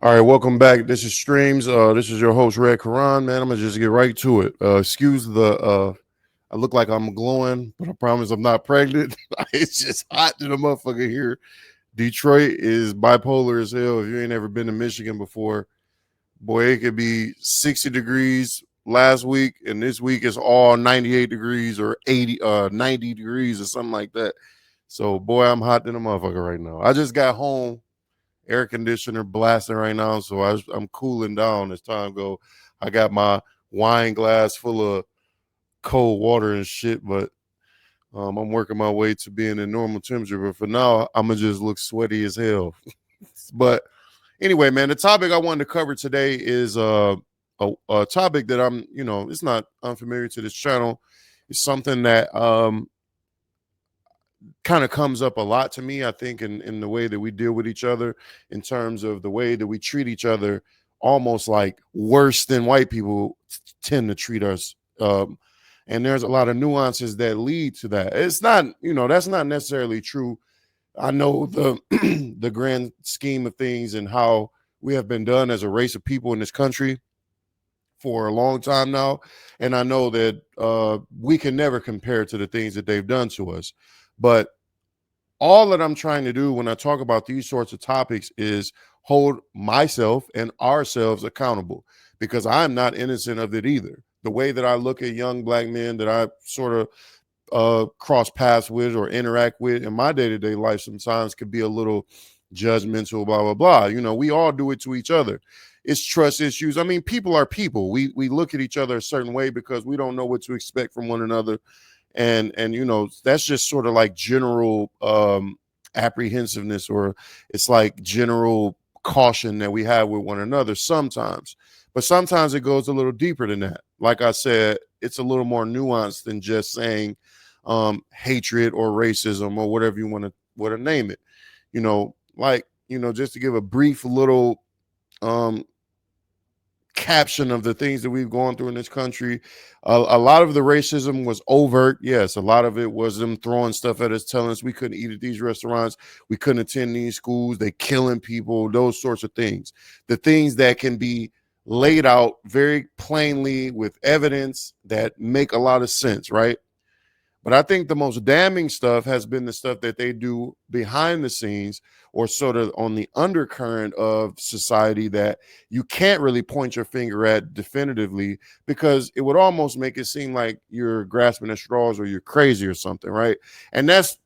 All right, welcome back. This is Streams. This is your host, Red Karan. Man, I'm gonna just get right to it. Excuse the I look like I'm glowing, but I promise I'm not pregnant. It's just hot to the motherfucker here. Detroit is bipolar as hell. If you ain't ever been to Michigan before, boy, it could be 60 degrees last week, and this week is all 98 degrees or 90 degrees or something like that. So, boy, I'm hot to the motherfucker right now. I just got home, air conditioner blasting right now, so I'm cooling down as time go. I got my wine glass full of cold water and shit, but I'm working my way to being in normal temperature. But for now, I'm gonna just look sweaty as hell. But anyway, man, the topic I wanted to cover today is a topic that it's not unfamiliar to this channel. It's something that kind of comes up a lot to me, I think, in the way that we deal with each other, in terms of the way that we treat each other, almost like worse than white people tend to treat us. And there's a lot of nuances that lead to that. It's not, that's not necessarily true. I know the the grand scheme of things and how we have been done as a race of people in this country for a long time now, and I know that we can never compare to the things that they've done to us. But all that I'm trying to do when I talk about these sorts of topics is hold myself and ourselves accountable, because I'm not innocent of it either. The way that I look at young black men that I sort of cross paths with or interact with in my day-to-day life sometimes could be a little judgmental, blah blah blah. We all do it to each other. It's trust issues. I mean, people are people. We look at each other a certain way because we don't know what to expect from one another, and that's just sort of like general apprehensiveness, or it's like general caution that we have with one another sometimes. But sometimes it goes a little deeper than that. Like I said, it's a little more nuanced than just saying hatred or racism or whatever you want to name it. Just to give a brief little um caption of the things that we've gone through in this country. A lot of the racism was overt. Yes, a lot of it was them throwing stuff at us, telling us we couldn't eat at these restaurants, we couldn't attend these schools, they killing people, those sorts of things. The things that can be laid out very plainly with evidence that make a lot of sense, right? But I think the most damning stuff has been the stuff that they do behind the scenes, or sort of on the undercurrent of society, that you can't really point your finger at definitively, because it would almost make it seem like you're grasping at straws or you're crazy or something, right? And that's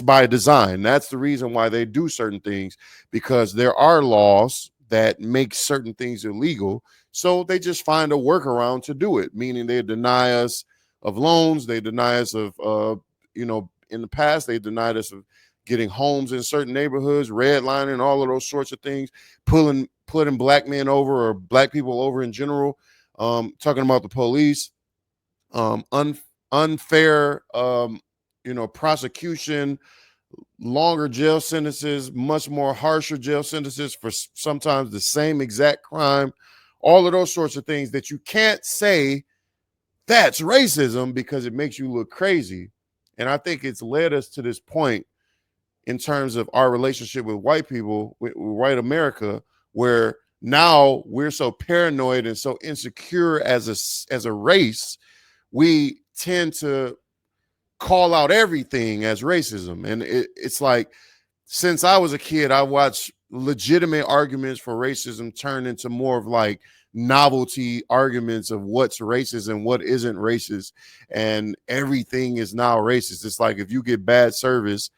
by design. That's the reason why they do certain things, because there are laws that make certain things illegal. So they just find a workaround to do it, meaning they deny us of loans. They deny us of, in the past, they denied us of getting homes in certain neighborhoods, redlining, all of those sorts of things, putting black men over, or black people over in general, talking about the police, um, un, unfair, prosecution, longer jail sentences, much more harsher jail sentences for sometimes the same exact crime, all of those sorts of things that you can't say that's racism because it makes you look crazy. And I think it's led us to this point in terms of our relationship with white people, with white America, where now we're so paranoid and so insecure as a race, we tend to call out everything as racism. And it's like, since I was a kid, I watched legitimate arguments for racism turn into more of like novelty arguments of what's racist and what isn't racist. And everything is now racist. It's like, if you get bad service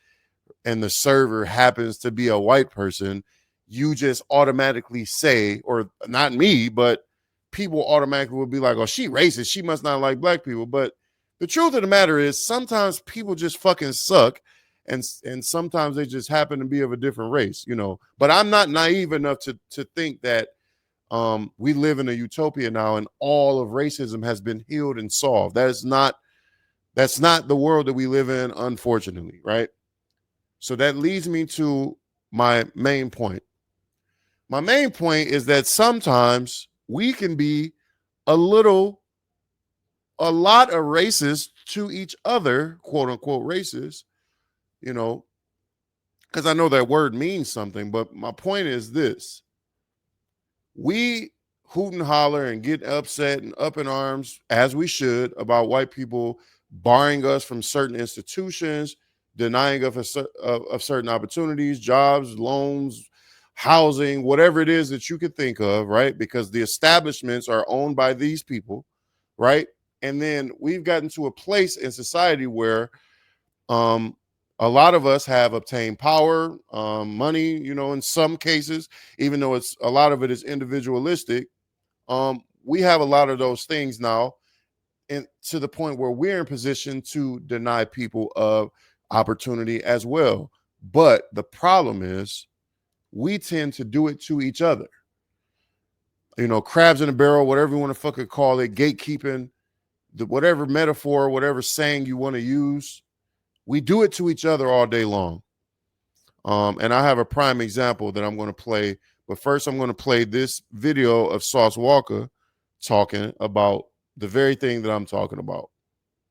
and the server happens to be a white person, you just automatically say, or not me, but people automatically will be like, oh, she racist, she must not like black people. But the truth of the matter is, sometimes people just fucking suck, and sometimes they just happen to be of a different race. But I'm not naive enough to think that we live in a utopia now and all of racism has been healed and solved. That's not the world that we live in, unfortunately, right? So that leads me to my main point. My main point is that sometimes we can be a lot of racist to each other, quote unquote racist, you know, because I know that word means something. But my point is this: we hoot and holler and get upset and up in arms, as we should, about white people barring us from certain institutions, denying us of certain opportunities, jobs, loans, housing, whatever it is that you could think of, right? Because the establishments are owned by these people, right? And then we've gotten to a place in society where a lot of us have obtained power, money, you know, in some cases, even though it's a lot of it is individualistic. We have a lot of those things now, and to the point where we're in position to deny people of opportunity as well. But the problem is we tend to do it to each other. You know, crabs in a barrel, whatever you want to fucking call it, gatekeeping, whatever metaphor, whatever saying you want to use, we do it to each other all day long. And I have a prime example that I'm going to play. But first, I'm going to play this video of Sauce Walka talking about the very thing that I'm talking about.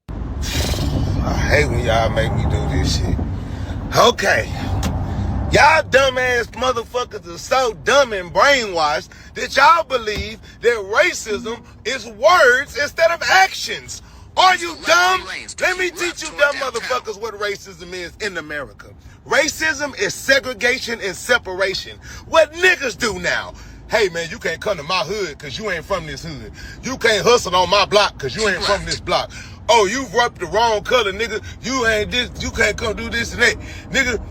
I hate when y'all make me do this shit. Okay. Y'all dumbass motherfuckers are so dumb and brainwashed that y'all believe that racism is words instead of actions. Are you dumb? Let me teach you dumb motherfuckers what racism is in America. Racism is segregation and separation. What niggas do now? Hey man, you can't come to my hood because you ain't from this hood. You can't hustle on my block because you ain't from this block. Oh, you rubbed the wrong color, nigga. You ain't this, you can't come do this and that. Nigga,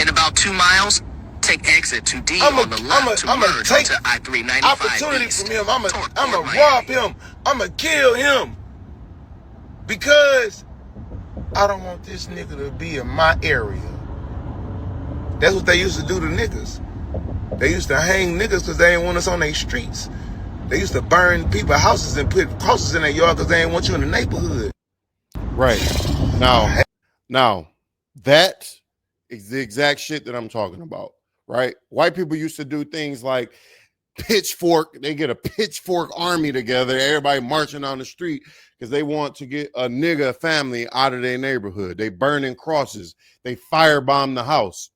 in about 2 miles, take exit 2D on the left to merge onto I-395 opportunity East. from him. I'ma rob him. I'ma kill him. Because I don't want this nigga to be in my area. That's what they used to do to niggas. They used to hang niggas because they didn't want us on their streets. They used to burn people's houses and put crosses in their yard because they didn't want you in the neighborhood. Right. Now, that is the exact shit that I'm talking about, right? White people used to do things like pitchfork. They get a pitchfork army together, everybody marching down the street because they want to get a nigga family out of their neighborhood. They burning crosses. They firebomb the house,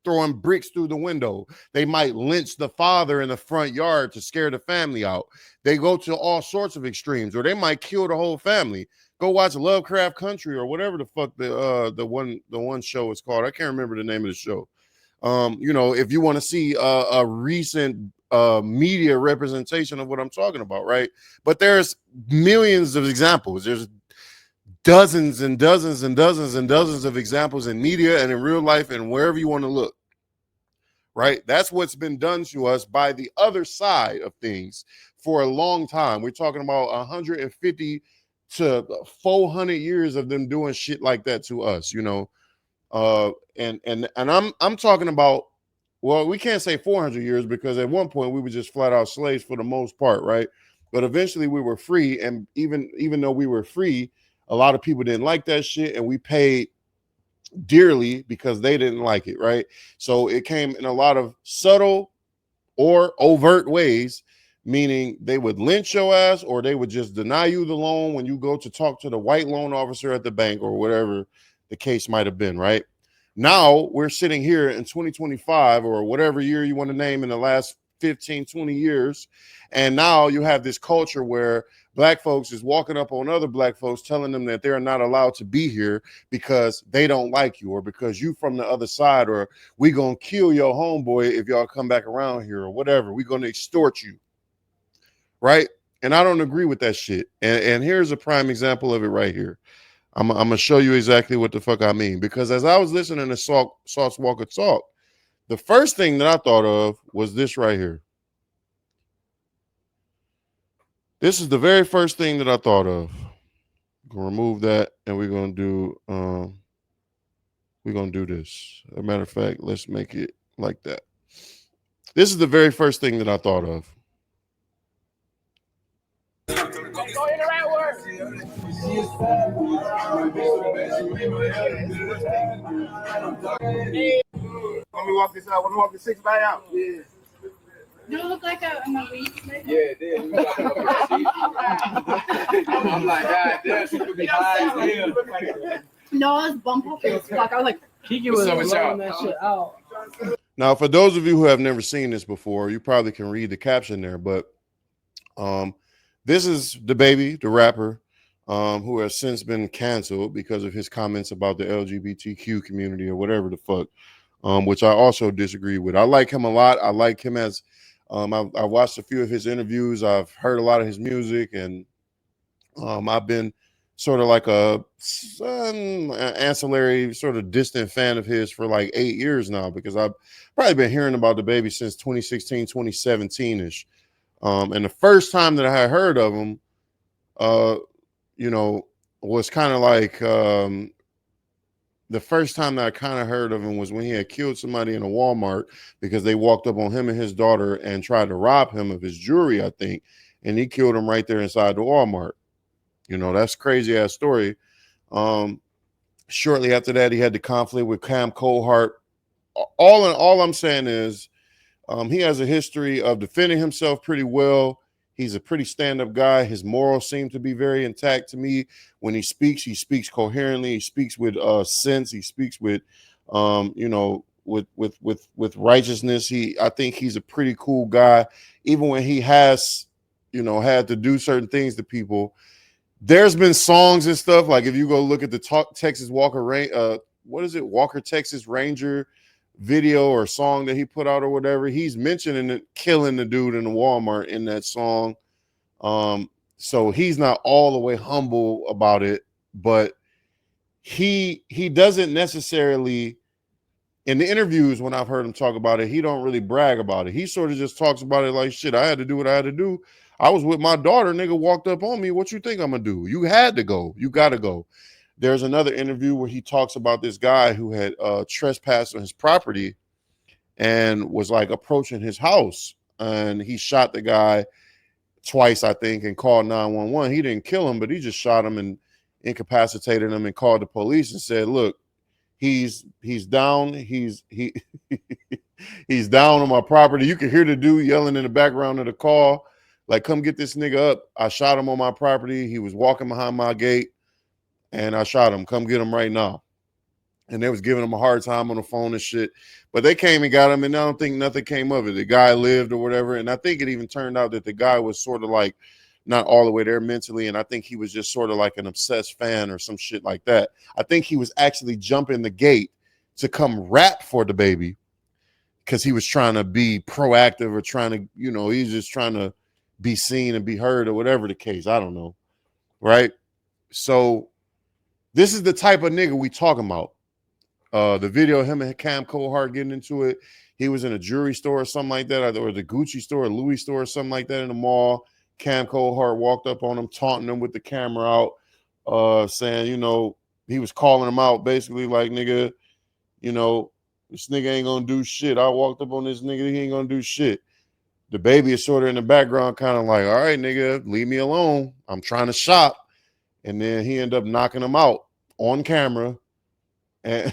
throwing bricks through the window. They might lynch the father in the front yard to scare the family out. They go to all sorts of extremes, or they might kill the whole family. Go watch Lovecraft Country or whatever the fuck the one show is called. I can't remember the name of the show. You know, if you want to see a recent media representation of what I'm talking about, right? But there's millions of examples. There's dozens and dozens and dozens and dozens of examples in media and in real life and wherever you want to look, right? That's what's been done to us by the other side of things for a long time. We're talking about 150 to 400 years of them doing shit like that to us, you know. And I'm talking about, well, we can't say 400 years because at one point we were just flat out slaves for the most part, right? But eventually we were free, and even though we were free, a lot of people didn't like that shit, and we paid dearly because they didn't like it, right? So it came in a lot of subtle or overt ways, meaning they would lynch your ass or they would just deny you the loan when you go to talk to the white loan officer at the bank or whatever the case might have been, right? Now we're sitting here in 2025 or whatever year you want to name in the last 15, 20 years. And now you have this culture where black folks is walking up on other black folks telling them that they're not allowed to be here because they don't like you or because you from the other side, or we gonna kill your homeboy if y'all come back around here or whatever. We're gonna extort you, right? And I don't agree with that shit. And here's a prime example of it right here. I'm gonna show you exactly what the fuck I mean, because as I was listening to Sauce Walka talk, the first thing that I thought of was this right here. This is the very first thing that I thought of. Gonna remove that, and we're gonna do this. As a matter of fact, let's make it like that. This is the very first thing that I thought of. Let me walk this out. Let me walk the 6 by out. Yeah. Do it look like a movie? Yeah, it did. I'm like, God damn, she could be high as hell. No, I was bump up as fuck. I was like, Kiki was blowing that shit out. Now, for those of you who have never seen this before, you probably can read the caption there, but this is DaBaby, the rapper, who has since been canceled because of his comments about the LGBTQ community or whatever the fuck, which I also disagree with. I like him a lot. I like him as I watched a few of his interviews. I've heard a lot of his music, and I've been sort of like a ancillary, sort of distant fan of his for like 8 years now, because I've probably been hearing about DaBaby since 2016, 2017-ish. And the first time that I had heard of him, you know, was kind of like the first time that I kind of heard of him was when he had killed somebody in a Walmart because they walked up on him and his daughter and tried to rob him of his jewelry, I think, and he killed him right there inside the Walmart. You know, that's crazy ass story. Shortly after that, he had the conflict with Cam Coldheart. All I'm saying is he has a history of defending himself pretty well. He's a pretty stand-up guy. His morals seem to be very intact to me. When he speaks coherently. He speaks with sense. He speaks with, you know, with righteousness. I think he's a pretty cool guy, even when he has, you know, had to do certain things to people. There's been songs and stuff, like if you go look at the Texas Walker Walker Texas Ranger video or song that he put out or whatever, he's mentioning it, killing the dude in the Walmart in that song. So he's not all the way humble about it, but he doesn't necessarily, in the interviews when I've heard him talk about it, he don't really brag about it. He sort of just talks about it like, shit, I had to do what I had to do. I was with my daughter, nigga walked up on me. What you think I'm gonna do? You had to go. You got to go. There's another interview where he talks about this guy who had trespassed on his property and was like approaching his house, and he shot the guy twice, I think, and called 911. He didn't kill him, but he just shot him and incapacitated him and called the police and said, look, he's down. He's down on my property. You can hear the dude yelling in the background of the call, like, come get this nigga up. I shot him on my property. He was walking behind my gate and I shot him. Come get him right now. And they was giving him a hard time on the phone and shit. But they came and got him, and I don't think nothing came of it. The guy lived or whatever. And I think it even turned out that the guy was sort of like not all the way there mentally. And I think he was just sort of like an obsessed fan or some shit like that. I think he was actually jumping the gate to come rap for DaBaby because he was trying to be proactive or trying to, you know, he's just trying to be seen and be heard or whatever the case. I don't know. Right? So this is the type of nigga we talking about. The video of him and Cam Coldheart getting into it. He was in a jewelry store or something like that, or the Gucci store, or Louis store, or something like that in the mall. Cam Coldheart walked up on him, taunting him with the camera out, saying, you know, he was calling him out, basically like, nigga, you know, this nigga ain't gonna do shit. I walked up on this nigga, he ain't gonna do shit. DaBaby is sort of in the background, kind of like, all right, nigga, leave me alone. I'm trying to shop. And then he ended up knocking him out on camera. And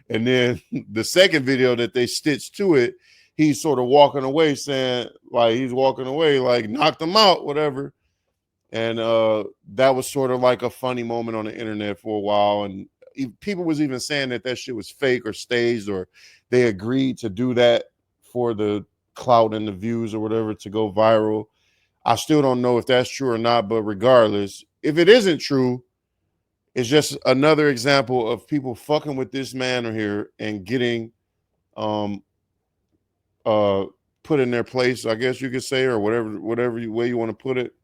and then the second video that they stitched to it, he's sort of walking away saying, like, he's walking away, like, knocked him out, whatever. And that was sort of like a funny moment on the internet for a while. And people was even saying that shit was fake or staged, or they agreed to do that for the clout and the views or whatever to go viral. I still don't know if that's true or not, but regardless, if it isn't true, it's just another example of people fucking with this man here and getting put in their place, I guess you could say, or whatever way you want to put it.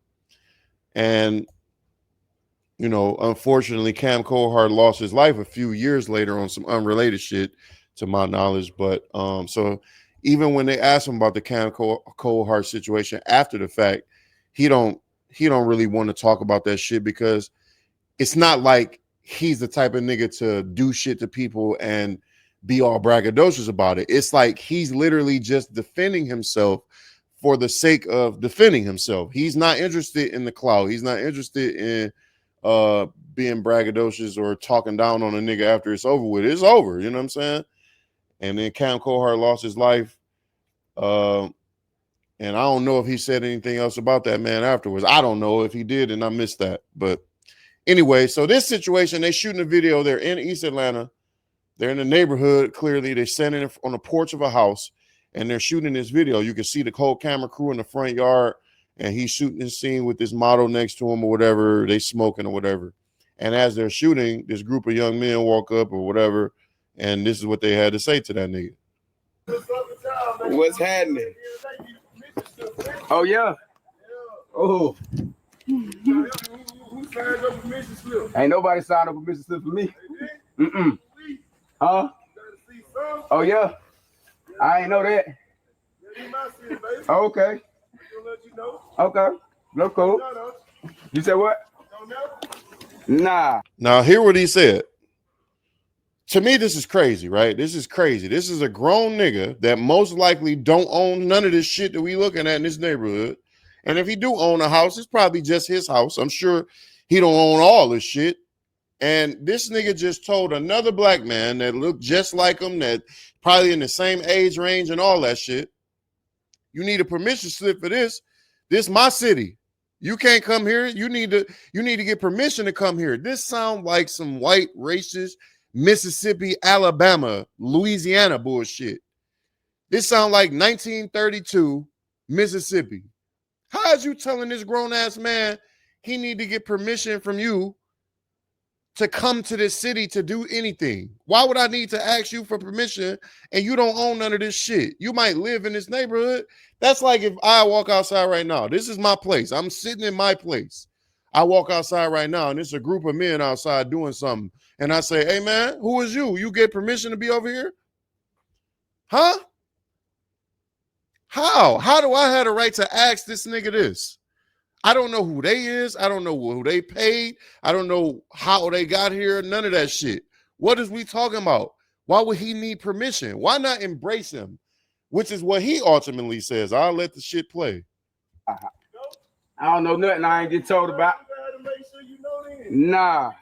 And, you know, unfortunately, Cam Coldheart lost his life a few years later on some unrelated shit, to my knowledge. But so even when they asked him about the Cam Coldheart situation after the fact, he don't really want to talk about that shit, because it's not like he's the type of nigga to do shit to people and be all braggadocious about it. It's like he's literally just defending himself for the sake of defending himself. He's not interested in the clout. He's not interested in being braggadocious or talking down on a nigga after it's over with. It's over, you know what I'm saying? And then Cam Coldheart lost his life. And I don't know if he said anything else about that man afterwards. I don't know if he did, and I missed that. But anyway, so this situation, they shooting a video. They're in East Atlanta. They're in the neighborhood. Clearly, they're standing on the porch of a house and they're shooting this video. You can see the whole camera crew in the front yard, and he's shooting this scene with this model next to him or whatever. They smoking or whatever. And as they're shooting, this group of young men walk up or whatever, and this is what they had to say to that nigga. What's happening? Oh, yeah. Oh. Ain't nobody signed up a permission slip for me. Mm-mm. Huh? Oh, yeah. I ain't know that. Okay. Okay. No cool. You said what? Nah. Now, hear what he said. To me, this is crazy, right? This is crazy. This is a grown nigga that most likely don't own none of this shit that we looking at in this neighborhood. And if he do own a house, it's probably just his house. I'm sure he don't own all this shit. And this nigga just told another black man that looked just like him, that probably in the same age range and all that shit, you need a permission slip for this. This my city. You can't come here. You need to get permission to come here. This sounds like some white racist Mississippi, Alabama, Louisiana bullshit. This sounds like 1932 Mississippi. How is you telling this grown-ass man he need to get permission from you to come to this city to do anything? Why would I need to ask you for permission and you don't own none of this shit? You might live in this neighborhood. That's like if I walk outside right now. This is my place. I'm sitting in my place. I walk outside right now and it's a group of men outside doing something. And I say, hey man, who is you? You get permission to be over here? Huh? How do I have the right to ask this nigga this? I don't know who they is. I don't know who they paid. I don't know how they got here. None of that shit. What is we talking about? Why would he need permission? Why not embrace him? Which is what he ultimately says. I'll let the shit play. I don't know nothing I ain't get told about. Nah.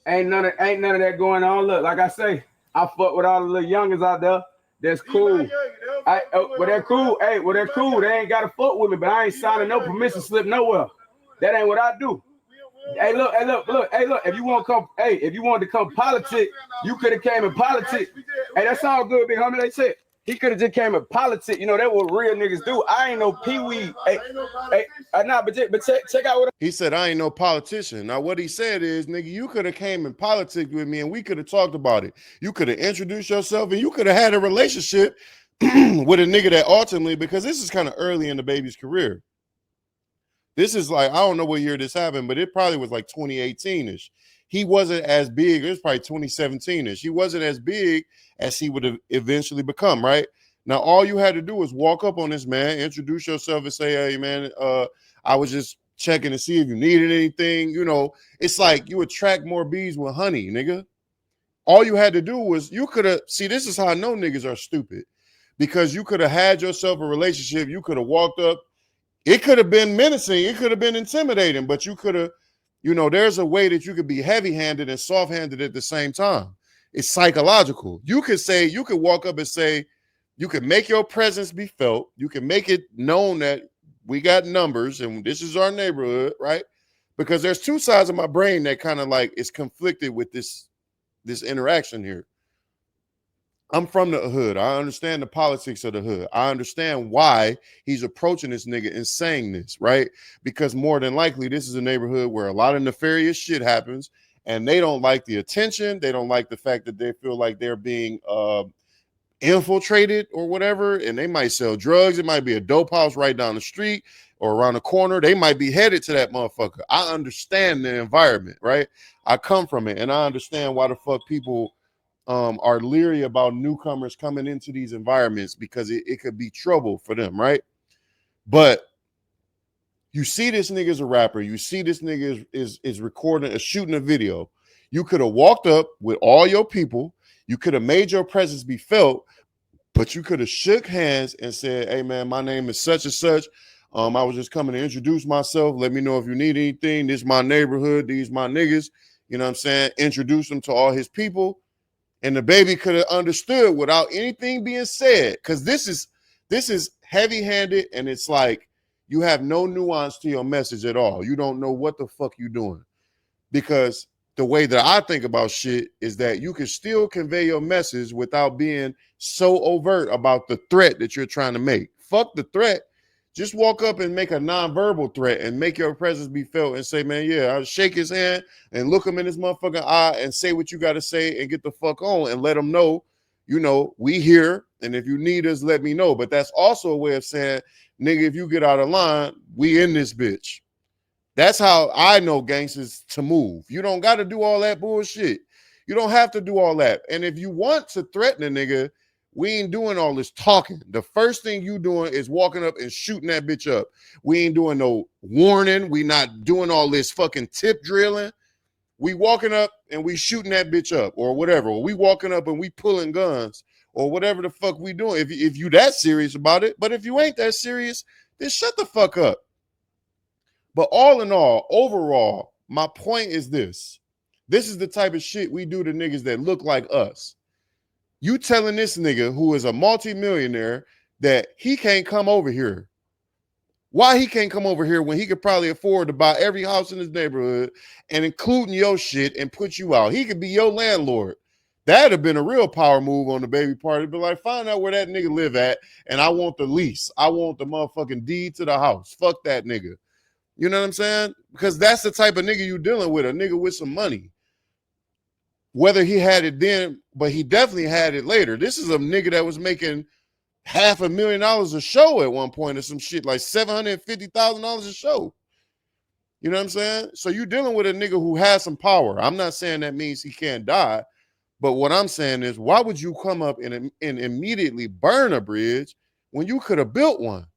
Ain't none of that going on. Look, like I say, I fuck with all the little youngins out there. That's cool. Well, they're cool. Hey, well, they're cool. They ain't got to fuck with me, but I ain't signing no permission slip nowhere. That ain't what I do. Hey, look. If you want to come, if you wanted to come politic, you could have came in politics. Hey, that's all good, big homie. They said he could have just came in politics. You know, that's what real niggas do. I ain't no peewee. But check out what he said. I ain't no politician. Now, what he said is, nigga, you could have came in politics with me and we could have talked about it. You could have introduced yourself and you could have had a relationship with a nigga that ultimately, because this is kind of early in DaBaby's career. This is like, I don't know what year this happened, but it probably was like 2018-ish. He wasn't as big. It was probably 2017-ish. He wasn't as big as he would have eventually become, right? Now, all you had to do was walk up on this man, introduce yourself and say, hey, man, I was just checking to see if you needed anything. You know, it's like you attract more bees with honey, nigga. All you had to do was you could have, see, this is how I know niggas are stupid, because you could have had yourself a relationship. You could have walked up. It could have been menacing. It could have been intimidating, but you could have, you know, there's a way that you could be heavy-handed and soft-handed at the same time. It's psychological. You could say, you could walk up and say, you can make your presence be felt. You can make it known that we got numbers and this is our neighborhood, right? Because there's two sides of my brain that kind of like is conflicted with this interaction here. I'm from the hood. I understand the politics of the hood. I understand why he's approaching this nigga and saying this, right? Because more than likely, this is a neighborhood where a lot of nefarious shit happens and they don't like the attention. They don't like the fact that they feel like they're being infiltrated or whatever. And they might sell drugs. It might be a dope house right down the street or around the corner. They might be headed to that motherfucker. I understand the environment, right? I come from it and I understand why the fuck people are leery about newcomers coming into these environments, because it could be trouble for them, right? But you see this nigga's a rapper. You see this nigga is recording, shooting a video. You could have walked up with all your people. You could have made your presence be felt, but you could have shook hands and said, hey, man, my name is such and such. I was just coming to introduce myself. Let me know if you need anything. This is my neighborhood. These my niggas. You know what I'm saying? Introduce them to all his people. And DaBaby could have understood without anything being said, because this is heavy-handed, and it's like you have no nuance to your message at all. You don't know what the fuck you're doing, because the way that I think about shit is that you can still convey your message without being so overt about the threat that you're trying to make. Fuck the threat. Just walk up and make a nonverbal threat and make your presence be felt and say, man, yeah, I'll shake his hand and look him in his motherfucking eye and say what you got to say and get the fuck on and let him know, you know, we here. And if you need us, let me know. But that's also a way of saying, nigga, if you get out of line, we in this bitch. That's how I know gangsters to move. You don't got to do all that bullshit. You don't have to do all that. And if you want to threaten a nigga, we ain't doing all this talking. The first thing you doing is walking up and shooting that bitch up. We ain't doing no warning. We not doing all this fucking tip drilling. We walking up and we shooting that bitch up or whatever. Or we walking up and we pulling guns or whatever the fuck we doing. If you that serious about it. But if you ain't that serious, then shut the fuck up. But all in all, overall, my point is this. This is the type of shit we do to niggas that look like us. You telling this nigga who is a multimillionaire that he can't come over here. Why he can't come over here when he could probably afford to buy every house in his neighborhood and including your shit and put you out. He could be your landlord. That'd have been a real power move on the baby party. But like, find out where that nigga live at and I want the lease. I want the motherfucking deed to the house. Fuck that nigga. You know what I'm saying? Because that's the type of nigga you dealing with, a nigga with some money. Whether he had it then, but he definitely had it later. This is a nigga that was making $500,000 a show at one point or some shit, like $750,000 a show. You know what I'm saying? So you're dealing with a nigga who has some power. I'm not saying that means he can't die, but what I'm saying is, why would you come up and immediately burn a bridge when you could have built one?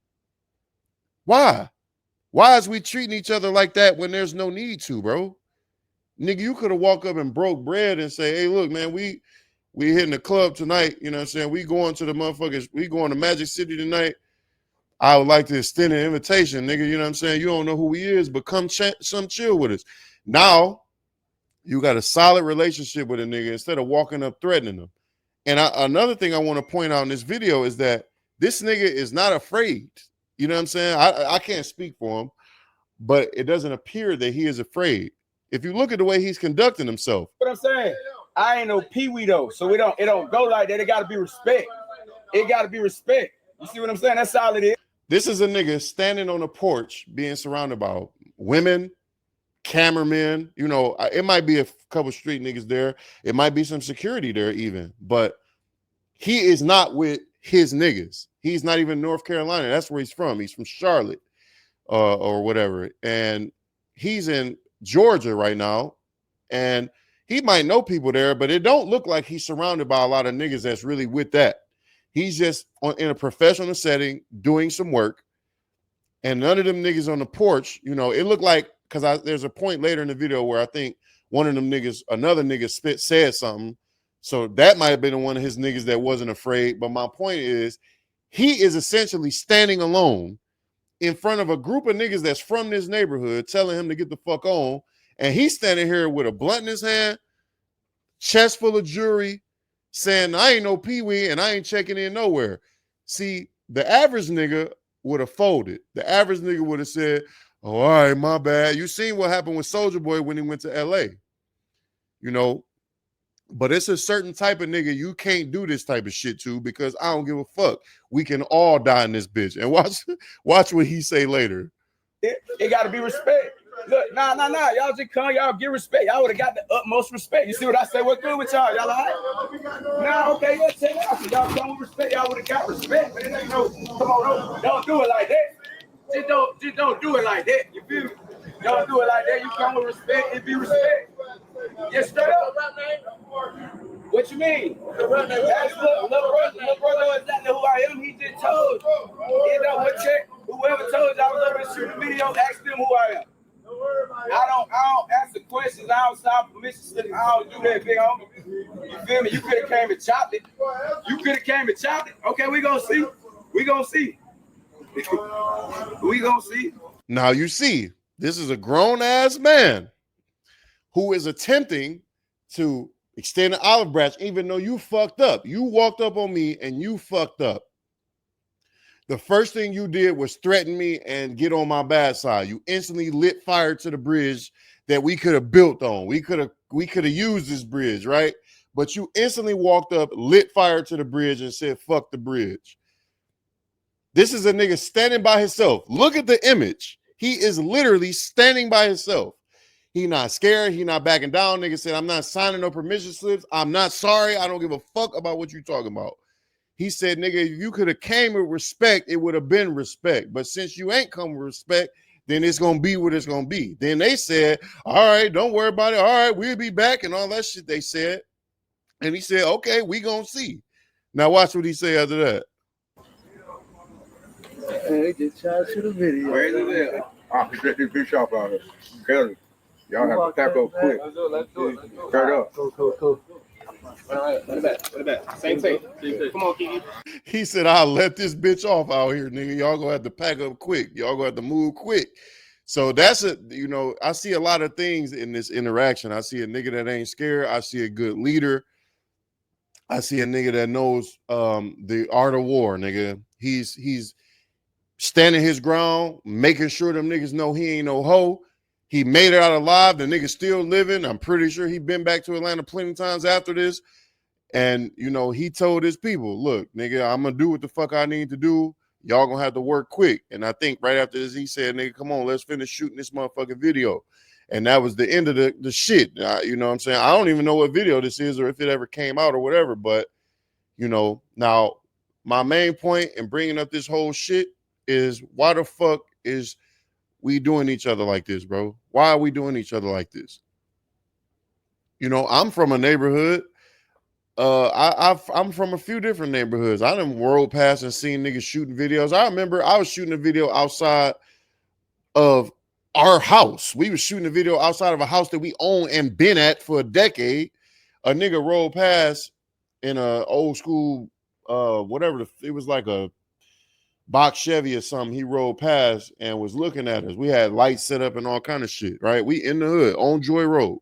Why? Why is we treating each other like that when there's no need to, bro? Nigga, you could have walked up and broke bread and say, hey, look, man, we hitting the club tonight. You know what I'm saying? We going to the motherfuckers. We going to Magic City tonight. I would like to extend an invitation, nigga. You know what I'm saying? You don't know who he is, but come chill with us. Now, you got a solid relationship with a nigga instead of walking up threatening him. And another thing I want to point out in this video is that this nigga is not afraid. You know what I'm saying? I can't speak for him, but it doesn't appear that he is afraid. If you look at the way he's conducting himself. What I'm saying, I ain't no peewee though, so it don't go like that. It got to be respect. It got to be respect. You see what I'm saying? That's all it is. This is a nigga standing on a porch being surrounded by women, cameramen. You know, it might be a couple street niggas there. It might be some security there even, but he is not with his niggas. He's not even North Carolina. That's where he's from. He's from Charlotte or whatever. And he's in Georgia right now. And he might know people there, but it don't look like he's surrounded by a lot of niggas that's really with that. He's just in a professional setting doing some work. And none of them niggas on the porch, you know, it looked like, because there's a point later in the video where I think one of them niggas, another nigga said something. So that might have been one of his niggas that wasn't afraid. But my point is, he is essentially standing alone in front of a group of niggas that's from this neighborhood telling him to get the fuck on. And he's standing here with a blunt in his hand, chest full of jewelry, saying, I ain't no peewee and I ain't checking in nowhere. See, the average nigga would have folded. The average nigga would have said, oh, all right, my bad. You seen what happened with Soulja Boy when he went to LA. You know, but it's a certain type of nigga you can't do this type of shit to, because I don't give a fuck. We can all die in this bitch. And watch what he say later. It got to be respect. Look, nah. Y'all just come, y'all give respect. Y'all would have got the utmost respect. You see what I say? What good with y'all? Y'all all right? Nah, okay, let's take it out. Y'all come with respect. Y'all would have got respect. But it ain't no, come on, don't do it like that. Just don't do it like that. You feel me? Don't do it like that. You come with respect, it be respect. Yes, straight up. What you mean? Ask little brother knows exactly who I am. He just told you. You know what? Whoever told you I was over there shooting the video, ask them who I am. I don't answer questions. I don't sign permission slips. I don't do that, big homie. You feel me? You could have came and chopped it. Okay, we gonna see. We gonna see. Now you see, this is a grown ass man who is attempting to extend an olive branch, even though you fucked up. You walked up on me and you fucked up. The first thing you did was threaten me and get on my bad side. You instantly lit fire to the bridge that we could have built on. We could we could have used this bridge, right? But you instantly walked up, lit fire to the bridge, and said, fuck the bridge. This is a nigga standing by himself. Look at the image. He is literally standing by himself. He not scared. He not backing down. Nigga said, I'm not signing no permission slips. I'm not sorry. I don't give a fuck about what you talking about. He said, nigga, if you could have came with respect, it would have been respect. But since you ain't come with respect, then it's going to be what it's going to be. Then they said, all right, don't worry about it. All right, we'll be back and all that shit they said. And he said, okay, we going to see. Now watch what he say after that. Hey, just try to shoot a video. Where is it at? I'll get this bitch off out of it. Y'all have to pack up quick. Let's do it. Straight up. Cool. All right, let it back. Same thing. Come on, Kiki. He said, I'll let this bitch off out here, nigga. Y'all gonna have to pack up quick. Y'all gonna have to move quick. So that's it. You know, I see a lot of things in this interaction. I see a nigga that ain't scared. I see a good leader. I see a nigga that knows the art of war, nigga. He's standing his ground, making sure them niggas know he ain't no hoe. He made it out alive. The nigga still living. I'm pretty sure he been back to Atlanta plenty of times after this. And, you know, he told his people, look, nigga, I'm going to do what the fuck I need to do. Y'all going to have to work quick. And I think right after this, he said, nigga, come on, let's finish shooting this motherfucking video. And that was the end of the shit. You know what I'm saying? I don't even know what video this is or if it ever came out or whatever. But, you know, now my main point in bringing up this whole shit is why the fuck is we doing each other like this, bro? Why are we doing each other like this? You know, I'm from a neighborhood. I'm from a few different neighborhoods. I done rolled past and seen niggas shooting videos. I remember I was shooting a video outside of our house. We was shooting a video outside of a house that we own and been at for a decade. A nigga rolled past in a old school, whatever, it was like a box Chevy or something. He rolled past and was looking at us. We had lights set up and all kind of shit, right? We in the hood on Joy Road.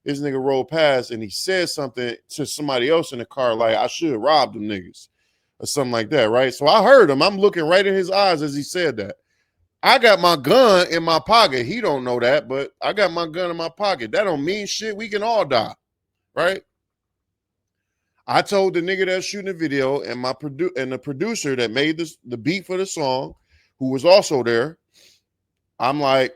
This nigga rolled past and he said something to somebody else in the car, like, I should rob them niggas or something like that, right? So I heard him. I'm looking right in his eyes as he said that. I got my gun in my pocket. He don't know that, but I got my gun in my pocket. That don't mean shit. We can all die, right? I told the nigga that's shooting the video and the producer that made the beat for the song, who was also there, I'm like,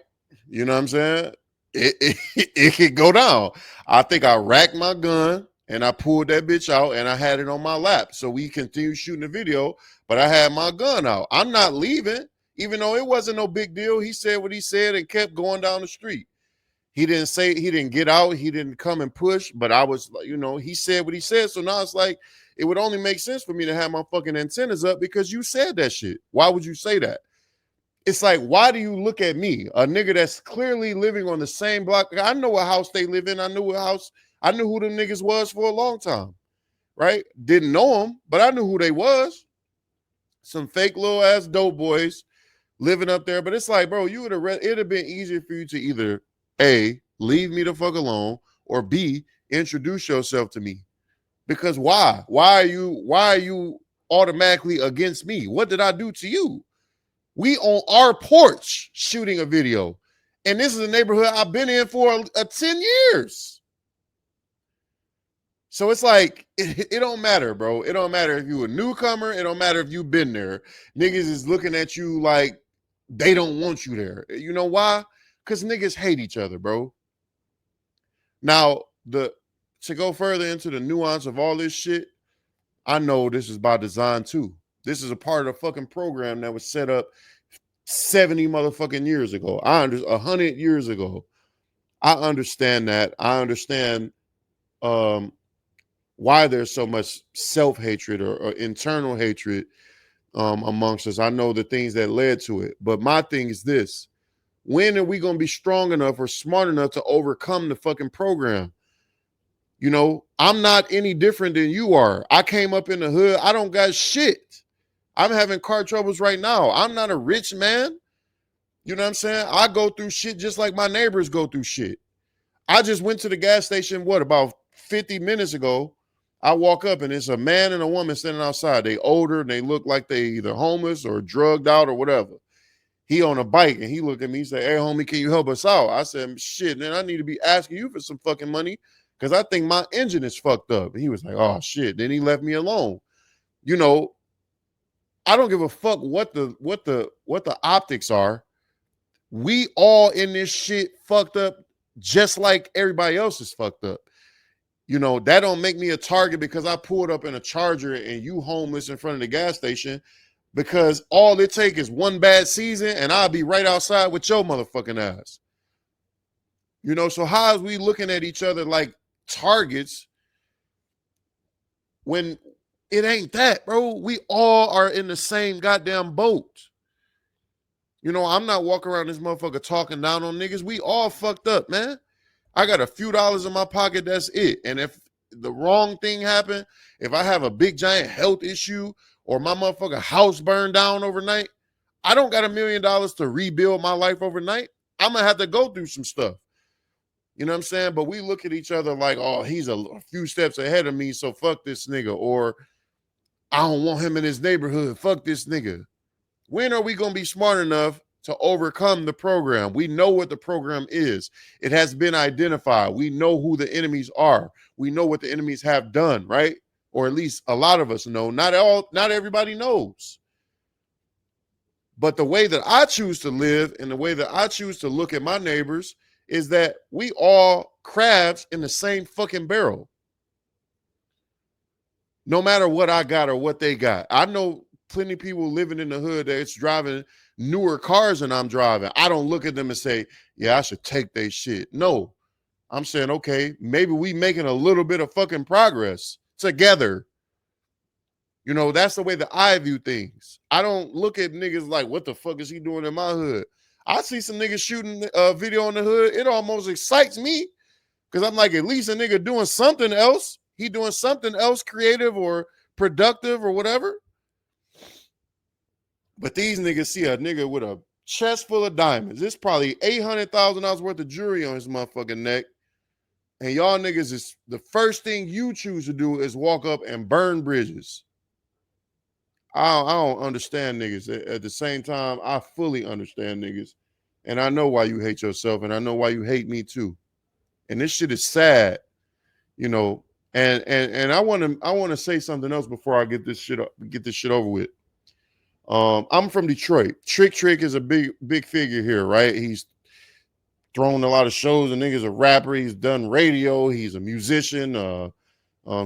you know what I'm saying? It could go down. I think I racked my gun and I pulled that bitch out and I had it on my lap. So we continued shooting the video, but I had my gun out. I'm not leaving, even though it wasn't no big deal. He said what he said and kept going down the street. He didn't get out. He didn't come and push, but I was, you know, he said what he said. So now it's like, it would only make sense for me to have my fucking antennas up because you said that shit. Why would you say that? It's like, why do you look at me, a nigga that's clearly living on the same block? I know what house they live in. I knew who them niggas was for a long time, right? Didn't know them, but I knew who they was. Some fake little ass dope boys living up there. But it's like, bro, it'd have been easier for you to either A, leave me the fuck alone, or B, introduce yourself to me. Because why? Why are you automatically against me? What did I do to you? We on our porch shooting a video. And this is a neighborhood I've been in for 10 years. So it's like, it don't matter, bro. It don't matter if you a newcomer. It don't matter if you've been there. Niggas is looking at you like they don't want you there. You know why? Because niggas hate each other, bro. Now, to go further into the nuance of all this shit, I know this is by design too. This is a part of the fucking program that was set up 70 motherfucking years ago. 100 years ago. I understand that. I understand why there's so much self-hatred or internal hatred amongst us. I know the things that led to it. But my thing is this. When are we going to be strong enough or smart enough to overcome the fucking program? You know, I'm not any different than you are. I came up in the hood. I don't got shit. I'm having car troubles right now. I'm not a rich man. You know what I'm saying? I go through shit just like my neighbors go through shit. I just went to the gas station, about 50 minutes ago. I walk up and it's a man and a woman standing outside. They older and they look like they either homeless or drugged out or whatever. He on a bike and he looked at me, he said, "Hey homie, can you help us out?" I said, "Shit, man, I need to be asking you for some fucking money because I think my engine is fucked up." And he was like, "Oh shit." Then he left me alone. You know, I don't give a fuck what the optics are. We all in this shit fucked up just like everybody else is fucked up. You know, that don't make me a target because I pulled up in a Charger and you homeless in front of the gas station, because all it take is one bad season and I'll be right outside with your motherfucking ass. You know, so how is we looking at each other like targets when it ain't that, bro? We all are in the same goddamn boat. You know, I'm not walking around this motherfucker talking down on niggas. We all fucked up, man. I got a few dollars in my pocket, that's it. And if the wrong thing happened, if I have a big giant health issue or my motherfucking house burned down overnight, I don't got $1 million to rebuild my life overnight. I'm gonna have to go through some stuff. You know what I'm saying? But we look at each other like, oh, he's a few steps ahead of me, so fuck this nigga. Or I don't want him in his neighborhood. Fuck this nigga. When are we gonna be smart enough to overcome the program? We know what the program is. It has been identified. We know who the enemies are. We know what the enemies have done, right? Or at least a lot of us know. Not everybody knows. But the way that I choose to live and the way that I choose to look at my neighbors is that we all crabs in the same fucking barrel. No matter what I got or what they got. I know plenty of people living in the hood that's driving newer cars than I'm driving. I don't look at them and say, yeah, I should take their shit. No, I'm saying, okay, maybe we making a little bit of fucking progress together. You know, that's the way that I view things. I don't look at niggas like, what the fuck is he doing in my hood? I see some niggas shooting a video in the hood. It almost excites me because I'm like, at least a nigga doing something else. He doing something else creative or productive or whatever. But these niggas see a nigga with a chest full of diamonds. It's probably $800,000 worth of jewelry on his motherfucking neck. And y'all niggas is the first thing you choose to do is walk up and burn bridges. I don't understand niggas. At the same time, I fully understand niggas. And I know why you hate yourself, and I know why you hate me too. And this shit is sad, you know. And I want to say something else before I get this shit over with. I'm from Detroit. Trick is a big figure here, right? He's thrown a lot of shows. And nigga's a rapper. He's done radio. He's a musician.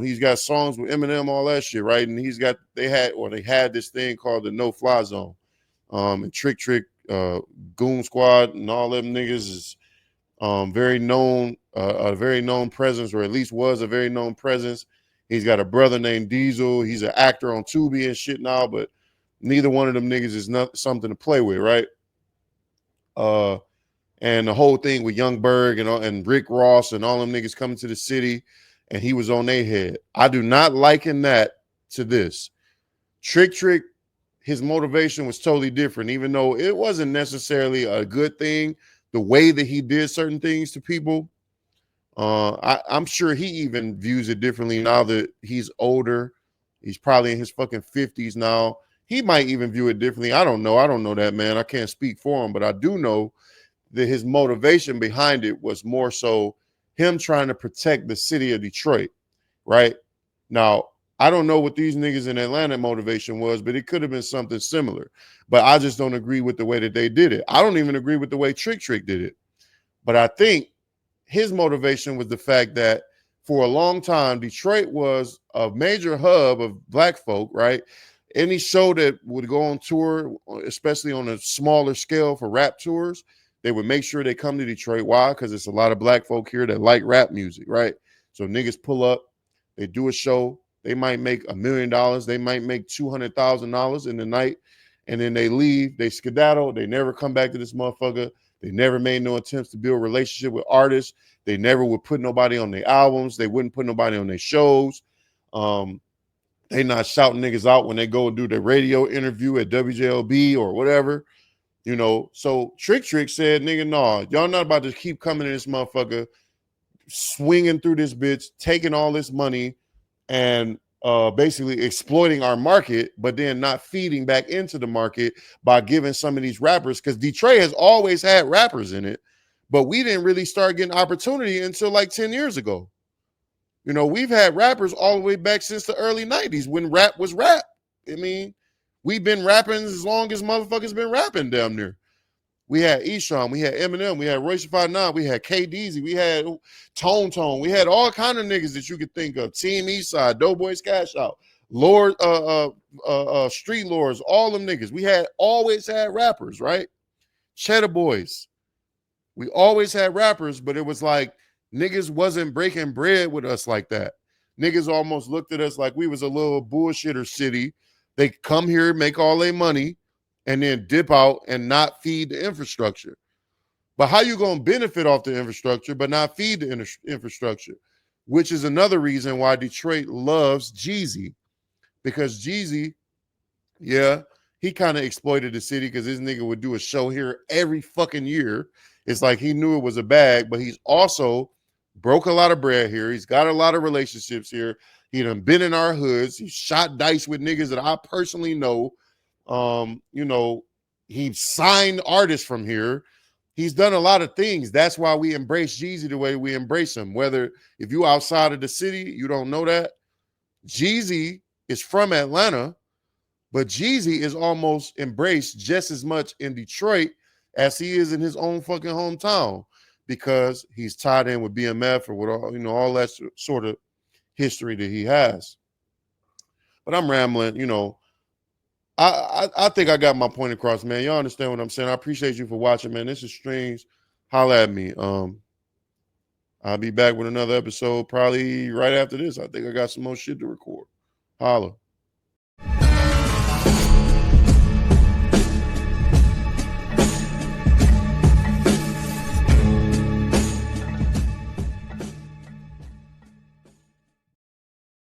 He's got songs with Eminem, all that shit, right? And they had this thing called the No Fly Zone. And Trick, Goon Squad, and all them niggas is very known, a very known presence, or at least was a very known presence. He's got a brother named Diesel. He's an actor on Tubi and shit now, but neither one of them niggas is not something to play with, right? And the whole thing with Young Berg and Rick Ross and all them niggas coming to the city, and he was on their head. I do not liken that to this. Trick, his motivation was totally different, even though it wasn't necessarily a good thing, the way that he did certain things to people. I'm sure he even views it differently now that he's older. He's probably in his fucking 50s now. He might even view it differently. I don't know that, man. I can't speak for him, but I do know that his motivation behind it was more so him trying to protect the city of Detroit, right? Now, I don't know what these niggas in Atlanta motivation was, but it could have been something similar. But I just don't agree with the way that they did it. I don't even agree with the way Trick did it. But I think his motivation was the fact that for a long time, Detroit was a major hub of black folk, right? Any show that would go on tour, especially on a smaller scale for rap tours, they would make sure they come to Detroit. Why? Because it's a lot of black folk here that like rap music, right? So niggas pull up, they do a show. They might make $1 million. They might make $200,000 in the night, and then they leave. They skedaddle. They never come back to this motherfucker. They never made no attempts to build a relationship with artists. They never would put nobody on their albums. They wouldn't put nobody on their shows. They not shouting niggas out when they go and do their radio interview at WJLB or whatever, you know. So Trick said, nigga, nah, y'all not about to keep coming in this motherfucker, swinging through this bitch, taking all this money, and basically exploiting our market, but then not feeding back into the market by giving some of these rappers, because Detroit has always had rappers in it, but we didn't really start getting opportunity until like 10 years ago. You know, we've had rappers all the way back since the early 90s when rap was rap. I mean, we've been rapping as long as motherfuckers been rapping damn near. We had Esham, we had Eminem, we had Royce 59, we had K-Deezy, we had Tone, we had all kind of niggas that you could think of. Team Eastside, Doughboys Cash Out, Lord, Street Lords, all them niggas. We had always had rappers, right? Cheddar Boys. We always had rappers, but it was like niggas wasn't breaking bread with us like that. Niggas almost looked at us like we was a little bullshitter city. They come here, make all their money, and then dip out and not feed the infrastructure. But how you going to benefit off the infrastructure but not feed the infrastructure? Which is another reason why Detroit loves Jeezy. Because Jeezy, yeah, he kind of exploited the city because this nigga would do a show here every fucking year. It's like he knew it was a bag, but he's also broke a lot of bread here. He's got a lot of relationships here. He done been in our hoods. He shot dice with niggas that I personally know. You know, he signed artists from here. He's done a lot of things. That's why we embrace Jeezy the way we embrace him. Whether if you outside of the city, you don't know that. Jeezy is from Atlanta, but Jeezy is almost embraced just as much in Detroit as he is in his own fucking hometown, because he's tied in with BMF or with all, you know, all that sort of history that he has. But I'm rambling, you know. I think I got my point across, man. Y'all understand what I'm saying? I appreciate you for watching, man. This is Streams. Holla at me. I'll be back with another episode probably right after this. I think I got some more shit to record. Holla.